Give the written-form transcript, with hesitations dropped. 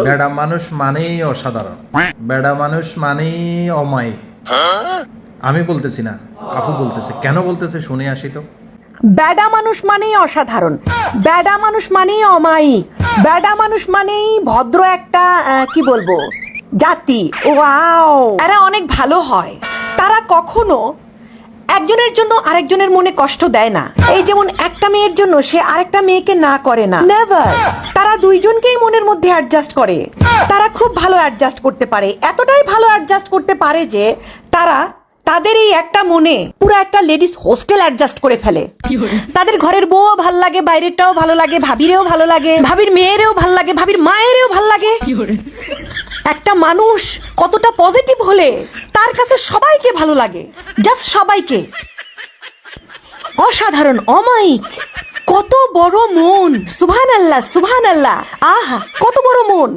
বেড়া মানুষ মানেই অসাধারণ, বেড়া মানুষ মানেই অমায়িক। আমি বলতেছি না, আপু বলতেছে। কেন বলতেছে শুনে আসি তো। ব্যাডা মানুষ মানেই অসাধারণ, ব্যাডা মানুষ মানেই অমায়িক, ব্যাডা মানুষ মানেই ভদ্র একটা কি বলবো জাতি। ওয়াও, এরা অনেক ভালো হয়। তারা কখনো একজনের জন্য আরেকজনের মনে কষ্ট দেয় না। এই যেমন একটা মেয়ের জন্য সে আরেকটা মেয়েকে না করে না, নেভার। তারা দুইজনকেই মনের মধ্যে অ্যাডজাস্ট করে। তারা খুব ভালো অ্যাডজাস্ট করতে পারে, এতটাই ভালো অ্যাডজাস্ট করতে পারে যে তারা তাদের এই একটা মনে পুরো একটা লেডিস হোস্টেল অ্যাডজাস্ট করে ফেলে। তাদের ঘরের বউও ভাল লাগে, বাইরেরটাও ভালো লাগে, ভাবিরেও ভালো লাগে, ভাবির মেয়েরেও ভাল লাগে, ভাবির মায়েরও ভাল লাগে। একটা মানুষ কতটা পজিটিভ হলে তার কাছে সবাইকে ভালো লাগে, জাস্ট সবাইকে। অসাধারণ, অমায়িক, কত বড় মন! সুবহানাল্লাহ, সুবহানাল্লাহ, আহা কত বড় মন!